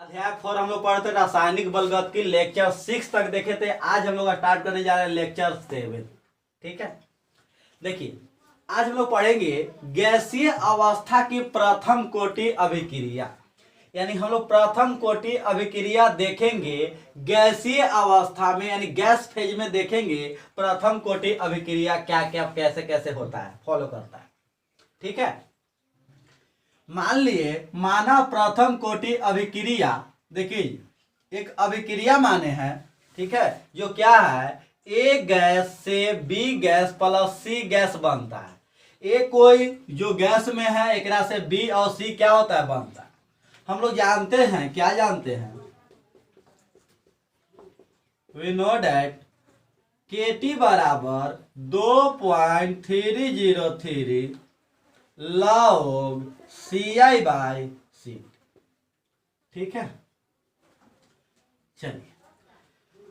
अध्याय 4 हम लोग पढ़ते रासायनिक बलगत की लेक्चर 6 तक देखे थे। आज हम लोग स्टार्ट करने जा रहे हैं लेक्चर 7। ठीक है, देखिए आज हम लोग पढ़ेंगे गैसीय अवस्था की प्रथम कोटि अभिक्रिया। यानी हम लोग प्रथम कोटि अभिक्रिया देखेंगे गैसीय अवस्था में, यानी गैस फेज में देखेंगे प्रथम कोटि अभिक्रिया क्या क्या कैसे कैसे होता है, फॉलो करता है। ठीक है, मान लिए माना प्रथम कोटि अभिक्रिया, देखिए एक अभिक्रिया माने हैं, ठीक है, जो क्या है ए गैस से बी गैस प्लस सी गैस बनता है। ए कोई जो गैस में है एकरा से बी और सी क्या होता है, बनता है। हम लोग जानते हैं, क्या जानते हैं, वी नो दैट KT बराबर 2.303 log CI बाई सी। ठीक है, चलिए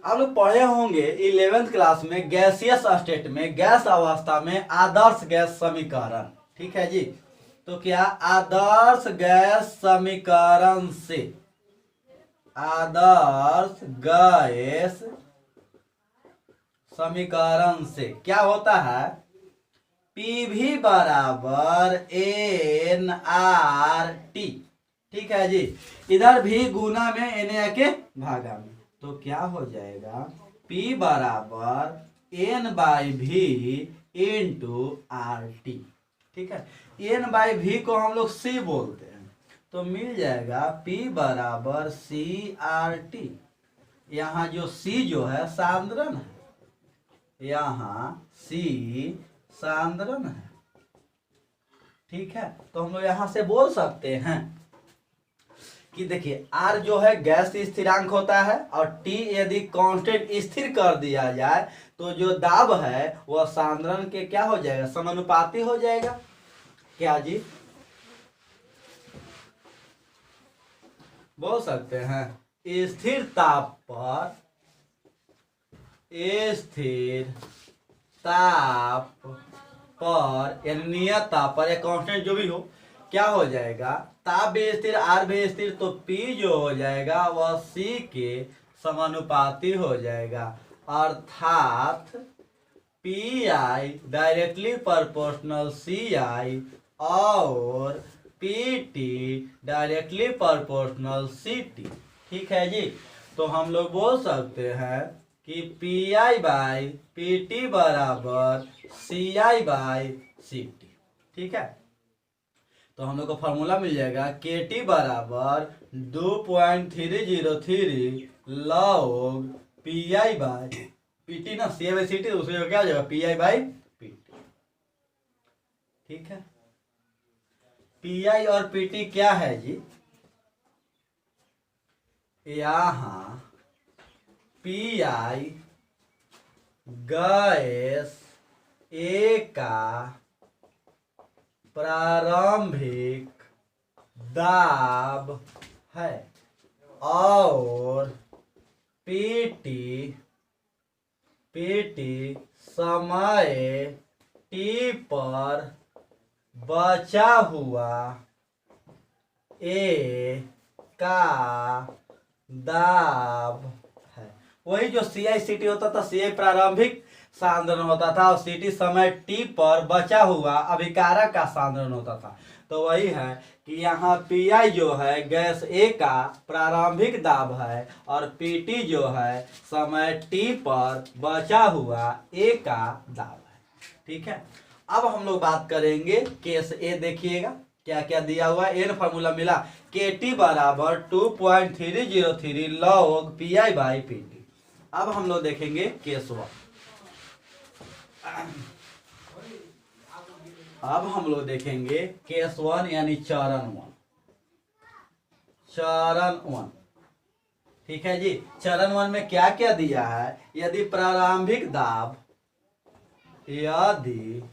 आप लोग पढ़े होंगे 11th क्लास में गैसियस स्टेट में, गैस अवस्था में आदर्श गैस समीकरण। ठीक है जी, तो क्या आदर्श गैस समीकरण से, आदर्श गैस समीकरण से क्या होता है, PV बराबर NRT। ठीक है जी, इधर भी गुना में Na के भागा में, तो क्या हो जाएगा P बराबर N बाई भी इंटू RT। ठीक है, N बाई भी को हम लोग C बोलते हैं, तो मिल जाएगा P बराबर CRT। यहाँ जो C जो है सांद्रण है, यहाँ C सांद्रण है। ठीक है, तो हम लोग यहां से बोल सकते हैं कि देखिए R जो है गैस स्थिरांक होता है, और T यदि कांस्टेंट स्थिर कर दिया जाए तो जो दाब है वह सांद्रण के क्या हो जाएगा, समानुपाती हो जाएगा। क्या जी, बोल सकते हैं स्थिर ताप पर, स्थिर ताप पर यानी नियत ताप पर या कांस्टेंट जो भी हो, क्या हो जाएगा, ताप भी स्थिर आर भी स्थिर, तो P जो हो जाएगा वह C के समानुपाती हो जाएगा। अर्थात PI डायरेक्टली प्रोपोर्शनल CI और PT डायरेक्टली प्रोपोर्शनल CT। ठीक है जी, तो हम लोग बोल सकते हैं कि PI बाई PT बराबर CI बाई CT। ठीक है, तो हम लोग को फॉर्मूला मिल जाएगा KT बराबर 2.303 log PI बाई PT ना, CI बाई CT, उसमें क्या हो जाएगा PI बाई PT। ठीक है, PI और PT क्या है जी, यहाँ PI गैस A का प्रारंभिक दाब है और PT समय T पर बचा हुआ A का दाब है। वही जो CI/CT होता था, CI प्रारंभिक सांद्रण होता था और CT समय T पर बचा हुआ अभिकारक का सांद्रण होता था। तो वही है कि यहाँ PI जो है गैस A का प्रारंभिक दाब है और PT जो है समय T पर बचा हुआ A का दाब है। ठीक है, अब हम लोग बात करेंगे केस A। देखिएगा क्या क्या दिया हुआ है, एन फार्मूला मिला KT बराबर 2.303 log PI बाई PT। अब हम लोग देखेंगे केस 1। अब हम लोग देखेंगे केस 1 यानी चरण 1। चरण 1, ठीक है जी, चरण 1 में क्या क्या दिया है, यदि प्रारंभिक दाब, यदि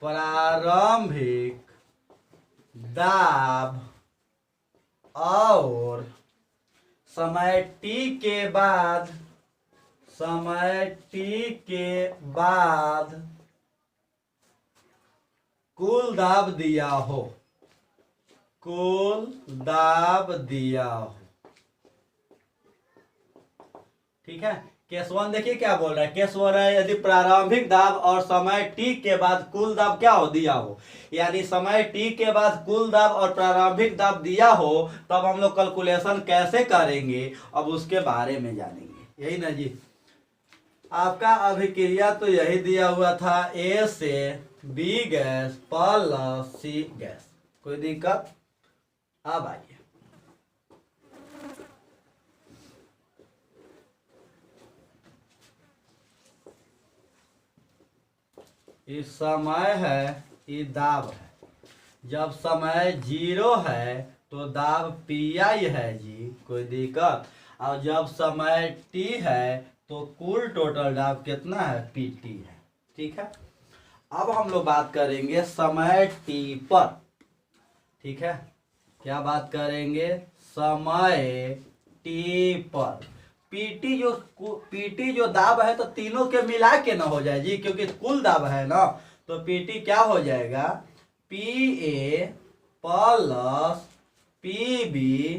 प्रारंभिक दाब और समय T के बाद, समय T के बाद कुल दाब दिया हो, कुल दाब दिया हो, ठीक है। केस 1 देखिए क्या बोल रहा है, केस 1 है यदि प्रारंभिक दाब और समय टी के बाद कुल दाब क्या हो दिया हो, यानी समय टी के बाद कुल दाब और प्रारंभिक दाब दिया हो, तब हम लोग कैलकुलेशन कैसे करेंगे अब उसके बारे में जानेंगे। यही ना जी, आपका अभिक्रिया तो यही दिया हुआ था, ए से बी गैस प्लस सी गैस। कोई दिक्कत? अब आइए, ये समय है, ये दाब है। जब समय 0 है तो दाब पी आई है जी, कोई दिक्कत? और जब समय टी है तो कुल टोटल दाब कितना है, पी टी है। ठीक है। अब हम लोग बात करेंगे समय टी पर। ठीक है, क्या बात करेंगे, समय टी पर। पीटी जो दाब है तो तीनों के मिला के ना हो जाए जी, क्योंकि कुल दाब है ना, तो पीटी क्या हो जाएगा, P A plus P B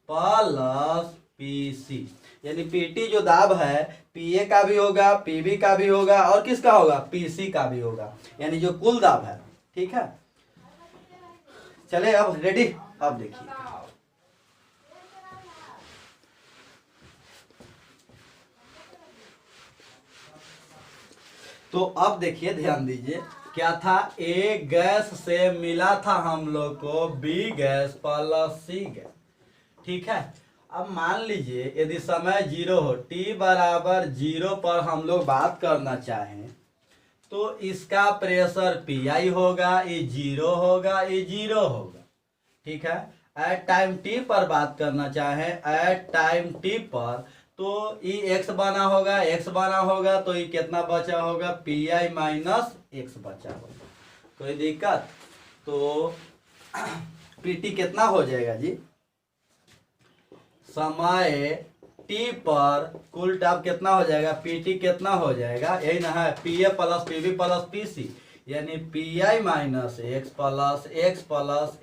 plus P C. यानी पीटी जो दाब है पी ए का भी होगा, पी बी का भी होगा, और किसका होगा, पी सी का भी होगा, यानी जो कुल दाब है। ठीक है, चले अब रेडी। अब देखिए, तो अब देखिए ध्यान दीजिए, क्या था, ए गैस से मिला था हम लोग को बी गैस प्लस सी गैस। ठीक है। अब मान लीजिए यदि समय 0 हो, टी बराबर 0 पर हम लोग बात करना चाहें, तो इसका प्रेशर पी आई होगा, ये 0 होगा, ये 0 होगा। ठीक है। एट टाइम टी पर बात करना चाहें, एट टाइम टी पर, तो ये एक्स बना होगा, एक्स बना होगा, तो ये कितना बचा होगा, पी आई माइनस एक्स बचा होगा। कोई दिक्कत? तो पीटी कितना हो जाएगा जी, समय टी पर कुल दाब कितना हो जाएगा, पीटी कितना हो जाएगा, यही ना है, P A plus P B plus P C, यानी P I minus X plus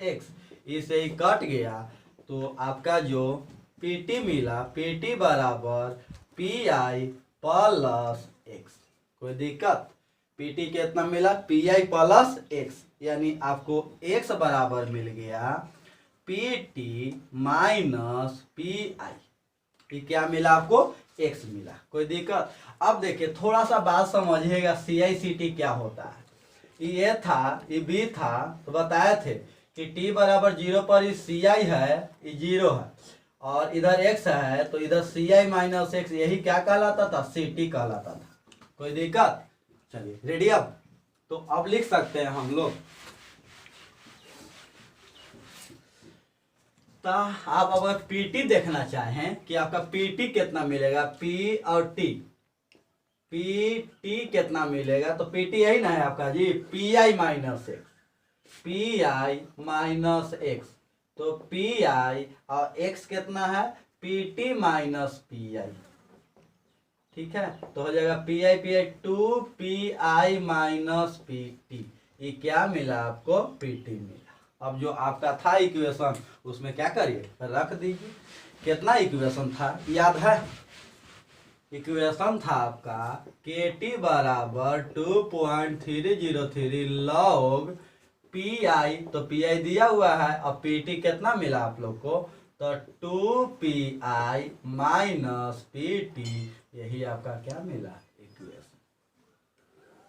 X, इसे ही कट गया, तो आपका जो पीटी मिला, पीटी बराबर पी आई प्लस एक्स। कोई दिक्कत? पीटी कितना मिला, पी आई प्लस एक्स, यानी आपको एक्स बराबर मिल गया पी टी माइनस पी आई। क्या मिला आपको, एक्स मिला। कोई दिक्कत? अब देखिए थोड़ा सा बात समझिएगा, सी आई सी टी क्या होता है। ये था, ये बी था, तो बताए थे कि टी बराबर 0 पर ये सी आई है, ये 0 है, और इधर एक्स है, तो इधर सी आई माइनस एक्स, यही क्या कहलाता था, सी टी कहलाता था। कोई दिक्कत? चलिए रेडी। अब तो अब लिख सकते हैं हम लोग, तो आप अगर पीटी देखना चाहें कि आपका पीटी कितना मिलेगा, पी और टी, पीटी कितना मिलेगा, तो पीटी यही ना है आपका जी, P I minus X, P I minus X, तो पी आई और एक्स कितना है, पीटी माइनस पी आई। ठीक है, तो हो जाएगा P I 2 P I minus P T. ये क्या मिला आपको, पीटी मिला। अब जो आपका था इक्वेशन, उसमें क्या करिए, रख दीजिए। कितना इक्वेशन था याद है, इक्वेशन था आपका के टी बराबर 2.303 लॉग पी आई, तो पी आई दिया हुआ है, अब पी टी कितना मिला आप लोग को, तो 2 P I minus P T, यही आपका क्या मिला, इक्वेशन।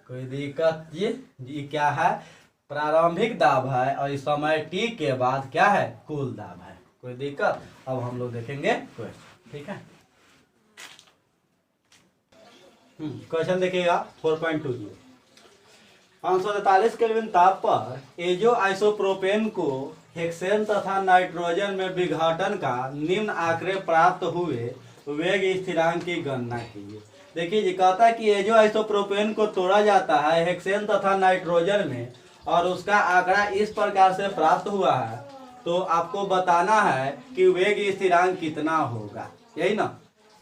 कोई दिक्कत जी? ये क्या है, प्रारंभिक दाब है, और इस समय टी के बाद क्या है, कुल दाब है। कोई दिक्कत? अब हम लोग देखेंगे क्वेश्चन। ठीक है, क्वेश्चन देखिएगा 4.20। 543 केल्विन ताप पर एजो आइसोप्रोपेन को हेक्सेन तथा नाइट्रोजन में विघटन का निम्न आंकड़े प्राप्त हुए वेग स्थिरांक की गणना कीजिए। देखिए जी, कहता है कि एजो आइसोप्रोपेन को तोड़ा जाता है हेक्सेन तथा नाइट्रोजन में, और उसका आंकड़ा इस प्रकार से प्राप्त हुआ है, तो आपको बताना है कि वेग स्थिरांक कितना होगा। यही ना,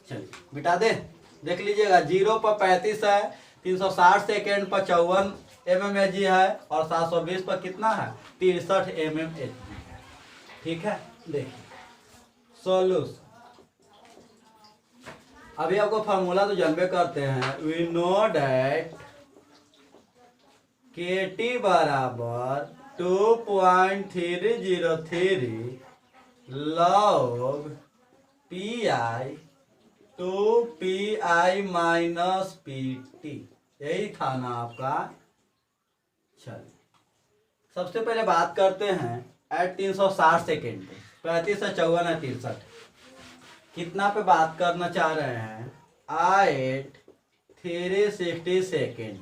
चलिए मिटा दे, देख लीजिएगा। 0 पर 35 है, 360 सेकेंड पर 54 mmHg है, और 720 पर कितना है, 63 mmHg है। ठीक है, देखिए सोल्यूशन। अभी आपको फार्मूला तो जानबे करते हैं, वी नो डैट के टी बराबर 2.303 log P I 2 pi minus P T, यही था ना आपका। चलिए सबसे पहले बात करते हैं एट 360 सेकेंड पे, 35 से 54 है 63, कितना पे बात करना चाह रहे हैं, एट 360 सेकेंड,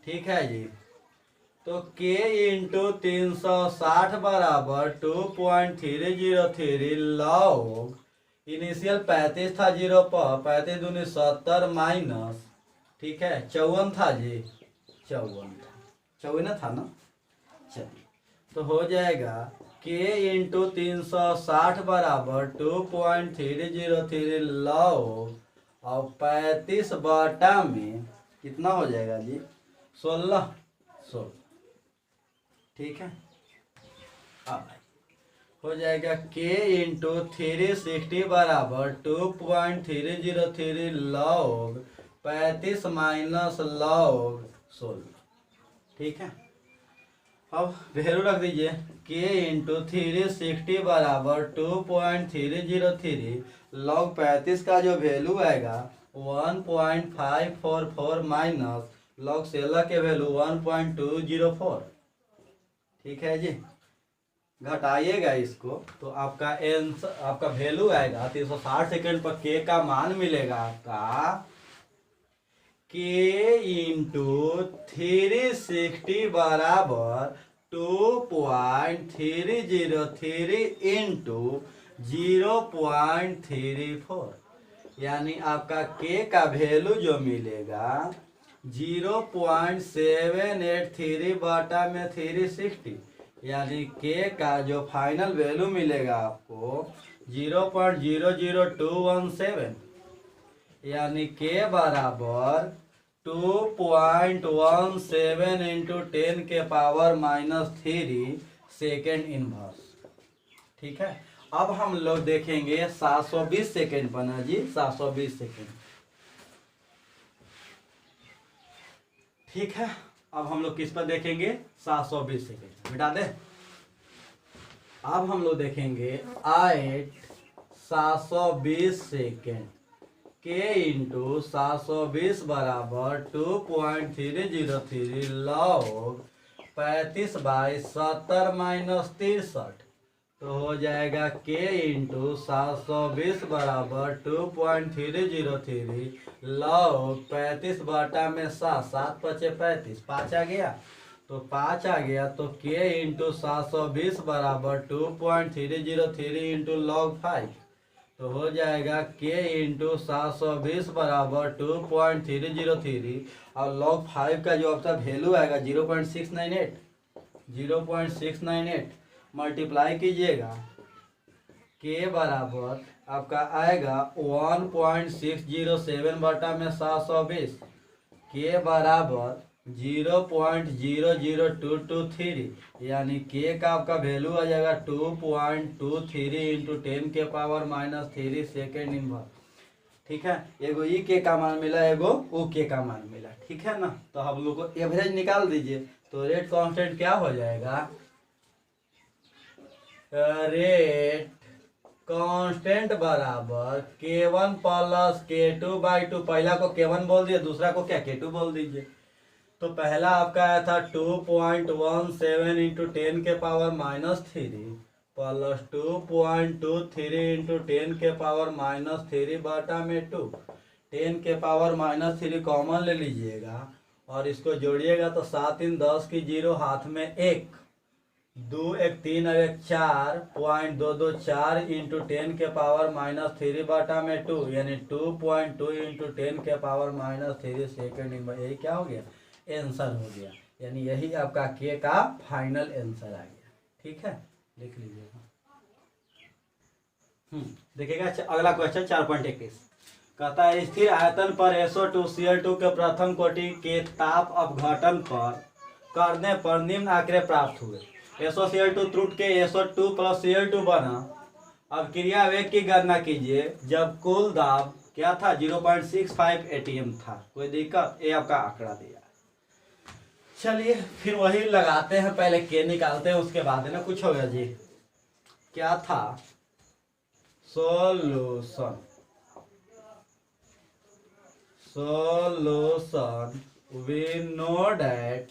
ठीक है जी। तो k इंटू 360 बराबर 2.303 लॉग, इनिशियल 35 था 0 पर, 35 दूनी 70 माइनस, ठीक है 54 था जी, 54 था ना। चलिए तो हो जाएगा k इंटू 360 बराबर 2.303 लॉग और 35 बटा में कितना हो जाएगा जी, 16, ठीक है। अब हो जाएगा k इंटू 360 बराबर 2.303 लॉग 35 माइनस लॉग 16, ठीक है। अब वैल्यू रख दीजिए, k इंटू 360 बराबर 2.303 लॉग 35 का जो वैल्यू आएगा 1.544 माइनस लॉग 16 के वैल्यू 1.204, ठीक है जी। घटाइएगा इसको तो आपका आंसर, आपका वैल्यू आएगा 360 सेकेंड पर k का मान मिलेगा आपका k इंटू 360 बराबर 2.303 इंटू 0.34, यानी आपका k का वैल्यू जो मिलेगा 0.783 बटा में 360, यानी k का जो फाइनल वैल्यू मिलेगा आपको 0.00217, यानी k बराबर 2.17 इंटू 10 के पावर माइनस 3 सेकेंड इनवर्स, ठीक है। अब हम लोग देखेंगे 720 सेकेंड बना जी, 720 सेकेंड, ठीक है। अब हम लोग किस पर देखेंगे, 720 सेकेंड मिटा दे। अब हम लोग देखेंगे 720 सेकेंड, k इंटू 720 बराबर 2.303 लॉग 35 बाई 70 माइनस 63, तो हो जाएगा k इंटू 720 बराबर 2.303 लॉग 35 बटा में 7 पचे 35, 5 आ गया, तो 5 आ गया, तो k इंटू 720 बराबर 2.303 इंटू लॉग 5, तो हो जाएगा k इंटू 720 बराबर 2.303 और लॉग 5 का जो आपका वैल्यू आएगा 0.698 मल्टीप्लाई कीजिएगा, k बराबर आपका आएगा 1.607 बटा में 720, k बराबर 0.00223, यानी k का आपका वैल्यू आ जाएगा 2.23 इंटू 10 के पावर माइनस 3 सेकेंड इनवर्स, ठीक है। एगो ई के का मान मिला, एगो ऊ के का मान मिला, ठीक है ना। तो हम लोग को एवरेज निकाल दीजिए, तो रेट कांस्टेंट क्या हो जाएगा, रेट कांस्टेंट बराबर k1 प्लस k2 बाई 2, पहला को k1 बोल दिए, दूसरा को क्या k2 बोल दीजिए। तो पहला आपका आया था 2.17 इंटू 10 के पावर माइनस 3 प्लस 2.23 इंटू 10 के पावर माइनस 3 बटा में 2, 10 के पावर माइनस 3 कॉमन ले लीजिएगा और इसको जोड़िएगा तो 7 3 10 की 0, हाथ में 1, 2 1 3 और 1 4.224 इंटू 10 के पावर माइनस 3 बटा में 2, यानी 2.2 इंटू 10 के पावर माइनस 3 सेकेंड, यही क्या हो गया, आंसर हो गया, यानी यही आपका के का फाइनल आंसर आ गया, ठीक है। लिख लीजिएगा। देखिएगा अगला क्वेश्चन 4.21 कहता है स्थिर आयतन पर SO2Cl2 के प्रथम कोटि के ताप अपघटन करने पर निम्न आंकड़े प्राप्त हुए। SOCl2 त्रुट के SO2 प्लस Cl2 बना अब क्रिया वेग की गणना कीजिए जब कुल दाब क्या था 0.65 एटीएम था। कोई दिक्कत? ये आपका आंकड़ा दिया। चलिए फिर वही लगाते हैं, पहले के निकालते हैं उसके बाद है ना कुछ होगा जी। क्या था? सॉल्यूशन वी नो डैट,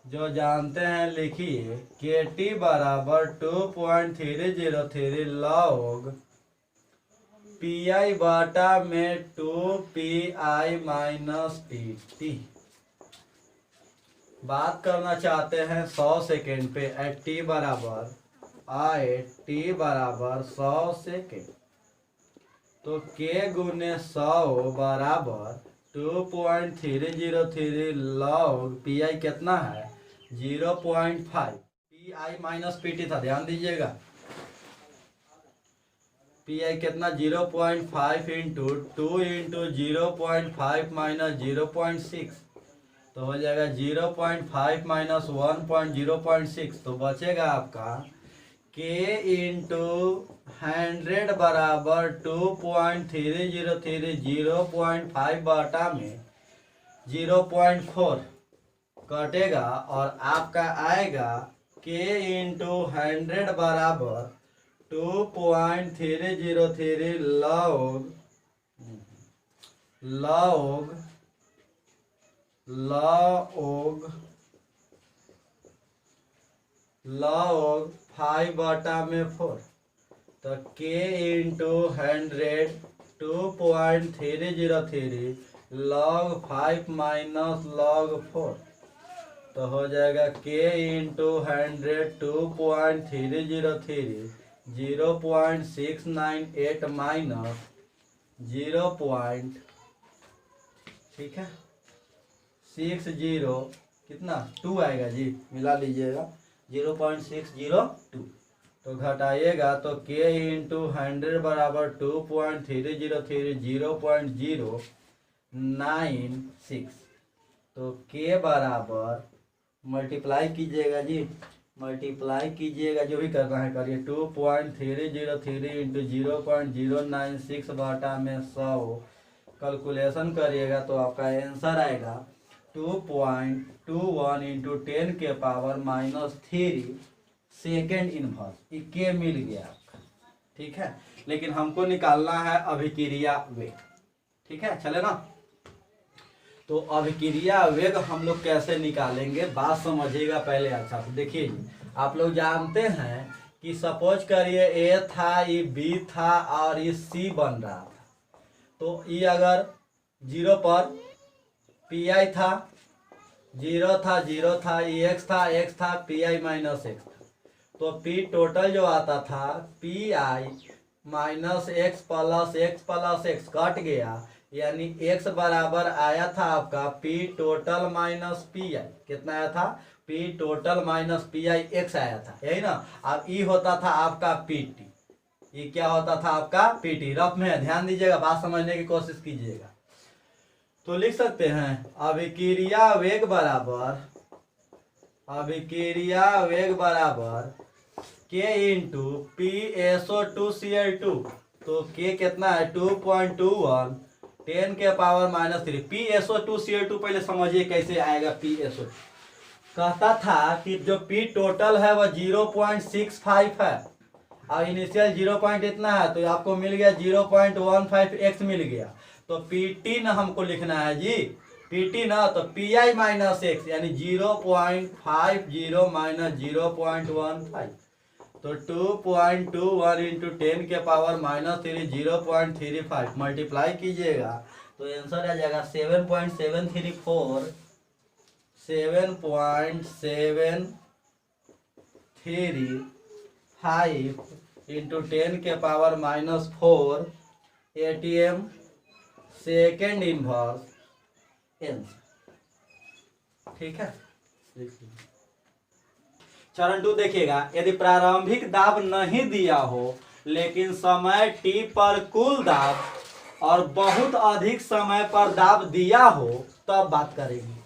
जो जानते हैं लिखिए के टी बराबर 2.303 लॉग पी आई बाटा में 2 PI माइनस टी। बात करना चाहते हैं 100 सेकेंड पे एट टी बराबर 100 सेकेंड, तो के गुने 100 बराबर 2.303 लॉग पी आई कितना है 0.5, P I minus P T था, ध्यान दीजिएगा। पी आई कितना 0.5 इंटू 2 इंटू 0.5 माइनस 0.6, तो हो जाएगा 0.5 माइनस 1.0.6, तो बचेगा आपका के इंटू 100 बराबर 2.303 0.5 बाटा में 0.4 कटेगा और आपका आएगा के इंटू 100 बराबर 2.303 लॉग 5 बटा में 4, तो के इंटू 100 2.303 लॉग 5 माइनस लॉग 4, तो हो जाएगा के इंटू 100 2.303 0.698 माइनस 0. ठीक है 60 कितना 2 आएगा जी, मिला लीजिएगा 0.602, तो घटाइएगा तो के इंटू 100 बराबर 2.303 0.096, तो के बराबर मल्टीप्लाई कीजिएगा जी, मल्टीप्लाई कीजिएगा, जो भी करना है करिए। 2.303 इंटू 0.096 बाटा में 100 कैलकुलेशन करिएगा तो आपका आंसर आएगा 2.21 इंटू 10 के पावर माइनस 3 सेकेंड इनवर्स। के मिल गया आपका, ठीक है। लेकिन हमको निकालना है अभिक्रिया वेग, ठीक है, चले ना। तो अभिक्रिया वेग हम लोग कैसे निकालेंगे, बात समझिएगा पहले अच्छा से। देखिए आप लोग जानते हैं कि सपोज करिए ए था, ये बी था और ये सी बन रहा था, तो ये अगर 0 पर पी आई था, 0 था, ये एक्स था, पी आई माइनस एक्स था, तो पी टोटल जो आता था P I minus X plus x cut गया, यानी x बराबर आया था आपका पी टोटल माइनस पी आई। कितना आया था? पी टोटल माइनस पी आई एक्स आया था, यही ना। अब ई होता था आपका पी टी, ये क्या होता था आपका पी टी। रफ में ध्यान दीजिएगा, बात समझने की कोशिश कीजिएगा। तो लिख सकते हैं अभिक्रिया वेग बराबर के इंटू पी SO2Cl2, तो के कितना है 2.21 10 के पावर माइनस 3। पी SO2Cl2 पहले समझिए कैसे आएगा। पी SO कहता था कि जो पी टोटल है वह 0.65 है और इनिशियल 0 पॉइंट इतना है, तो आपको मिल गया 0.15 x मिल गया। तो पी टी ना हमको लिखना है जी, पी टी ना, तो पी आई माइनस एक्स यानी 0.50 माइनस 0.15, तो 2.21 इंटू 10 के पावर माइनस 3 0.35 मल्टीप्लाई कीजिएगा तो आंसर आ जाएगा 7.735 इंटू 10 के power minus 4 ATM second inverse answer. ठीक है, चरण 2 देखिएगा। यदि प्रारंभिक दाब नहीं दिया हो लेकिन समय t पर कुल दाब और बहुत अधिक समय पर दाब दिया हो तब बात करेंगे।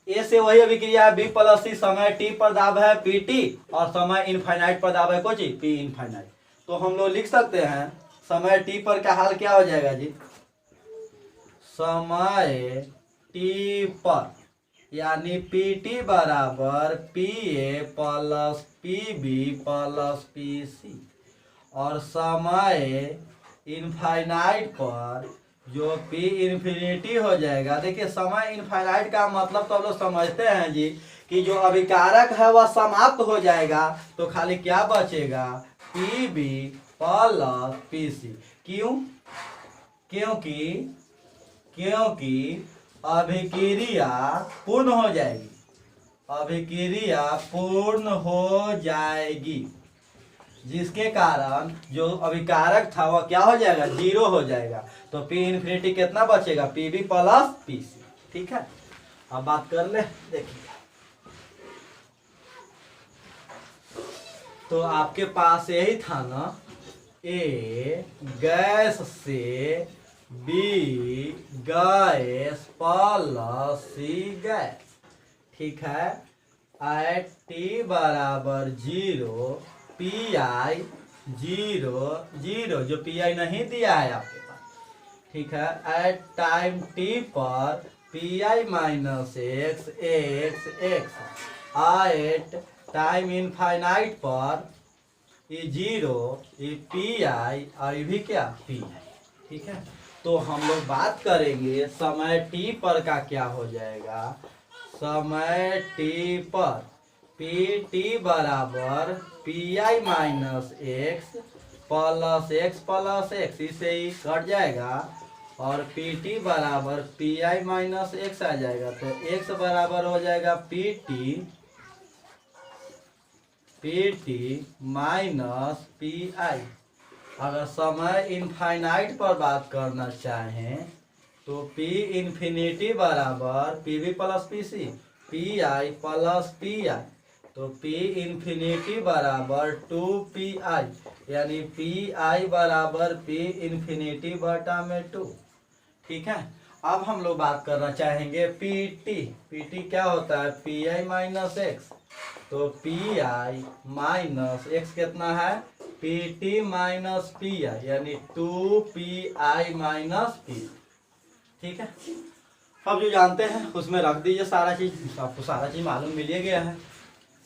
ए से वही अभिक्रिया बी प्लस सी, समय t पर दाब है pt और समय इनफाइनाइट पर दाब है कोची p इनफाइनाइट। तो हम लोग लिख सकते हैं समय टी पर का हाल क्या हो जाएगा जी, समय टी पर यानी पी टी बराबर P A plus P B plus P C, और समय इनफाइनाइट पर जो पी इन्फिनिटी हो जाएगा। देखिए समय इनफाइनाइट का मतलब तो हम लोग समझते हैं जी कि जो अभिकारक है वह समाप्त हो जाएगा, तो खाली क्या बचेगा, P B plus P C. क्यों, क्योंकि अभिक्रिया पूर्ण हो जाएगी, अभिक्रिया पूर्ण हो जाएगी, जिसके कारण जो अभिकारक था वह क्या हो जाएगा, 0 हो जाएगा। तो पी इन्फिनिटी कितना बचेगा, P B plus P C. ठीक है, अब बात कर ले। देखिए तो आपके पास यही था ना, ए गैस से बी गैस प्लस सी गैस। ठीक है, एट टी बराबर 0 पी आई 0 जो पी आई नहीं दिया है आपके पास। ठीक है, एट टाइम टी पर P I minus X X X, at time infinite पर ये 0 ये पी आई और ये भी क्या, पी आई। ठीक है, तो हम लोग बात करेंगे समय टी पर का क्या हो जाएगा, समय टी पर पी टी बराबर P I minus X plus X, इसे ही कट जाएगा, और पी टी बराबर पी आई माइनस एक्स आ जाएगा। तो एक्स बराबर हो जाएगा P T minus P I. अगर समय इनफाइनाइट पर बात करना चाहें तो पी इन्फिनिटी बराबर P B plus P C, P I plus P I, तो पी इन्फिनिटी बराबर 2 पी आई, यानी पी आई बराबर पी इन्फिनिटी बटा में 2। ठीक है, अब हम लोग बात करना चाहेंगे पी टी क्या होता है, पी आई माइनस एक्स, तो पी आई माइनस एक्स कितना है, पी टी माइनस पी आई, यानी 2 पी आई माइनस पी। ठीक है, अब जो जानते हैं उसमें रख दीजिए सारा चीज, आपको सारा चीज मालूम मिल ही गया है।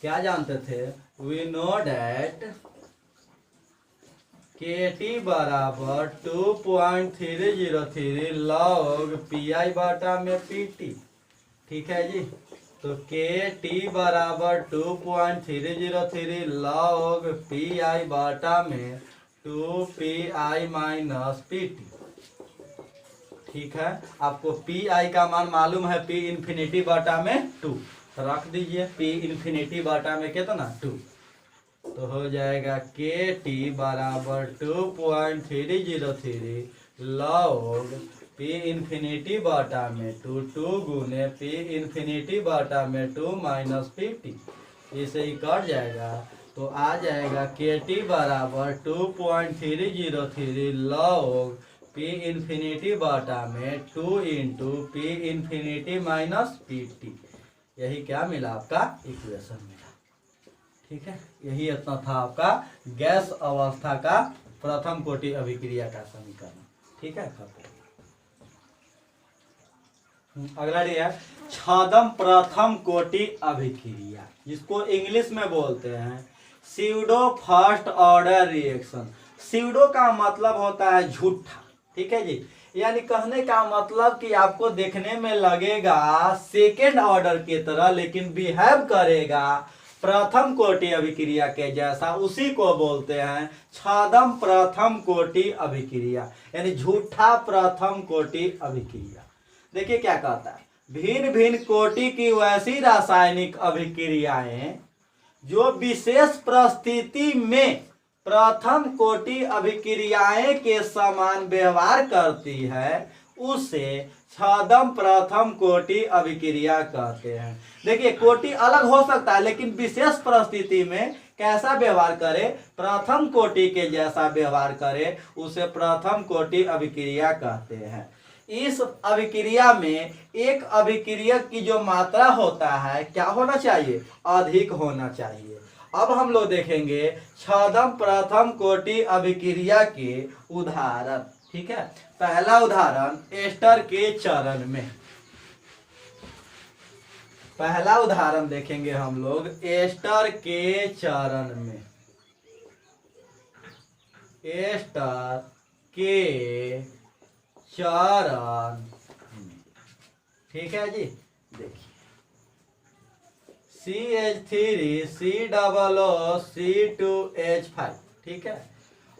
क्या जानते थे, वी नो डैट के टी बराबर 2.303 लॉग पी आई बटा में पी टी। ठीक है जी, तो के टी बराबर 2.303 लॉग पी आई बटा में 2 P I minus P T. ठीक है, आपको पी आई का मान मालूम है, पी इन्फिनिटी बटा में 2, रख दीजिए पी इन्फिनिटी बटा में कितना 2, तो हो जाएगा के टी बराबर 2.303 लॉग पी इन्फिनिटी बटा में 2 गुने पी इन्फिनिटी बटा में 2 माइनस 50, इसे ही कट जाएगा, तो आ जाएगा के टी बराबर 2.303 लॉग पी इन्फिनिटी बटा में 2 इंटू पी इन्फिनिटी माइनस 50। यही क्या मिला, आपका इक्वेशन मिला। ठीक है, यही इतना था आपका गैस अवस्था का प्रथम कोटि अभिक्रिया का समीकरण। ठीक है, अगला है छदम प्रथम कोटि अभिक्रिया, जिसको इंग्लिश में बोलते हैं pseudo first order reaction. Pseudo का मतलब होता है झूठा। ठीक है जी, यानी कहने का मतलब कि आपको देखने में लगेगा सेकेंड ऑर्डर की तरह, लेकिन बिहेव करेगा प्रथम कोटि अभिक्रिया के जैसा, उसी को बोलते हैं छदम प्रथम कोटि अभिक्रिया, यानी झूठा प्रथम कोटि अभिक्रिया। देखिए क्या कहता है, भिन्न भिन्न कोटि की वैसी रासायनिक अभिक्रियाएं जो विशेष परिस्थिति में प्रथम कोटि अभिक्रियाएं के समान व्यवहार करती है, उसे छदम प्रथम कोटि अभिक्रिया कहते हैं। देखिए कोटि अलग हो सकता है, लेकिन विशेष परिस्थिति में कैसा व्यवहार करे, प्रथम कोटि के जैसा व्यवहार करे, उसे प्रथम कोटि अभिक्रिया कहते हैं। इस अभिक्रिया में एक अभिक्रियक की जो मात्रा होता है क्या होना चाहिए, अधिक होना चाहिए। अब हम लोग देखेंगे छदम प्रथम कोटि अभिक्रिया के उदाहरण। ठीक है, पहला उदाहरण एस्टर के चरण में। पहला उदाहरण देखेंगे हम लोग एस्टर के चरण में। एस्टर के चरण, ठीक है जी। देखिए CH3COO ठीक है।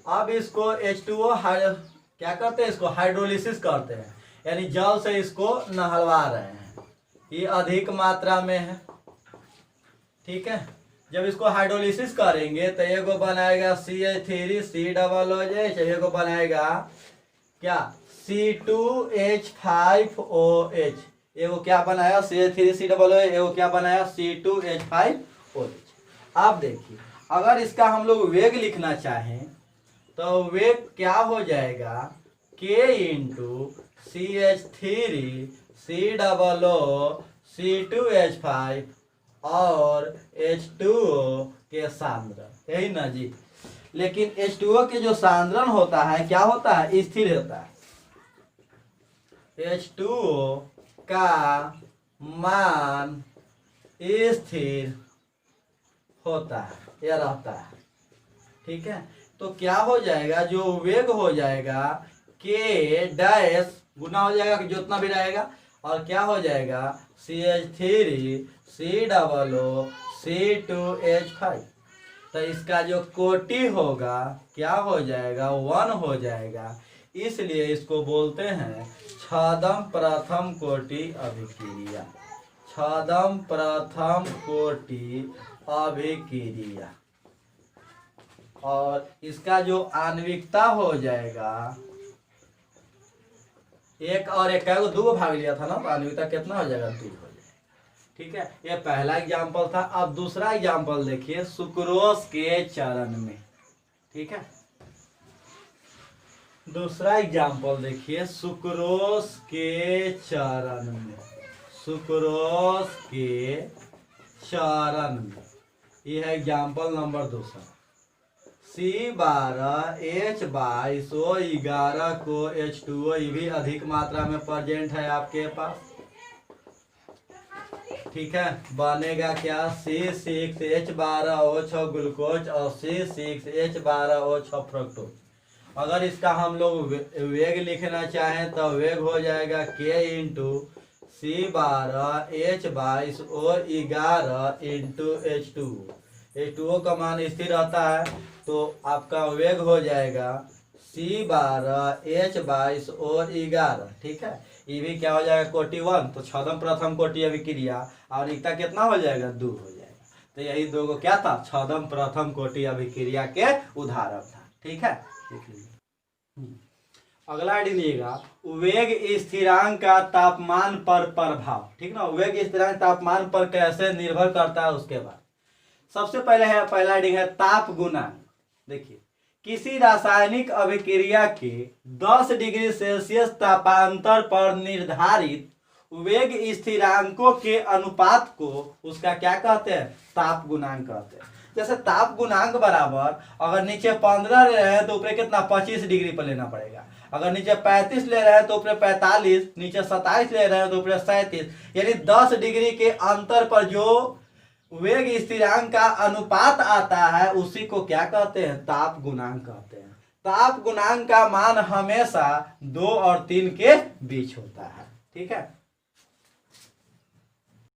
अब इसको H2O क्या करते हैं, इसको हाइड्रोलिसिस करते हैं, यानी जल से इसको नहलवा रहे हैं। ये अधिक मात्रा में है। ठीक है, जब इसको हाइड्रोलिसिस करेंगे तो एगो बनाएगा CH3COOH, एगो बनाएगा क्या C2H5OH, एगो क्या बनाया CH3COOH, एगो क्या बनाया C2H5OH। अब देखिए अगर इसका हम लोग वेग लिखना चाहें तो वेग क्या हो जाएगा K इंटू CH3COO C2H5 और H2O के सांद्रण, यही ना जी। लेकिन H2O के जो सांद्रण होता है क्या होता है, स्थिर होता है। H2O का मान स्थिर होता है या रहता है। ठीक है, तो क्या हो जाएगा, जो वेग हो जाएगा K डैश गुना हो जाएगा जितना भी रहेगा, और क्या हो जाएगा CH3COO C2H5। तो इसका जो कोटि होगा क्या हो जाएगा, 1 हो जाएगा। इसलिए इसको बोलते हैं छदम प्रथम कोटि अभिक्रिया। छदम प्रथम कोटि अभिक्रिया। और इसका जो आणविकता हो जाएगा, एक और एक का दो भाग लिया था ना, तो आणविकता कितना हो जाएगा, 2 हो जाएगा। ठीक है, ये पहला एग्जाम्पल था। अब दूसरा एग्जाम्पल देखिए सुक्रोज के चरण में। ठीक है, दूसरा एग्जाम्पल देखिए सुक्रोज के चरण में। सुक्रोज के चरण में ये है एग्जाम्पल नंबर दूसरा। C12H22O11 को H2O ये भी अधिक मात्रा में प्रेजेंट है आपके पास। ठीक है, बनेगा क्या C6H12O6 ग्लूकोज और C6H12O6 फ्रक्टोज। अगर इसका हम लोग वेग लिखना चाहें तो वेग हो जाएगा K into C12H22O11 into H2O का मान स्थिर रहता है, तो आपका वेग हो जाएगा C12H22O11। ठीक है, ये भी क्या हो जाएगा कोटि 1, तो छदम प्रथम कोटि अभिक्रिया। और इतना कितना हो जाएगा, 2 हो जाएगा। तो यही दो को क्या था, छदम प्रथम कोटि अभिक्रिया के उदाहरण था। ठीक है, देख लीजिए। अगला लीजिएगा वेग स्थिरांक का तापमान पर प्रभाव। ठीक ना, वेग स्थिरांक तापमान पर कैसे निर्भर करता है उसके बाद सबसे पहले है पहला हेडिंग है ताप गुणांक। देखिए किसी रासायनिक अभिक्रिया के 10 डिग्री सेल्सियस तापांतर पर निर्धारित वेग स्थिरांकों के अनुपात को उसका क्या कहते हैं, ताप गुणांक कहते हैं। जैसे ताप गुणांक बराबर अगर नीचे 15 ले रहे हैं तो ऊपर कितना 25 डिग्री पर लेना पड़ेगा। अगर नीचे 35 ले रहे हैं तो ऊपर 45, नीचे 27 ले रहे हैं तो ऊपर 37, यानी 10 डिग्री के अंतर पर जो वेग स्थिरांक का अनुपात आता है उसी को क्या कहते हैं, ताप गुणांक कहते हैं। ताप गुणांक का मान हमेशा 2 और 3 के बीच होता है। ठीक है,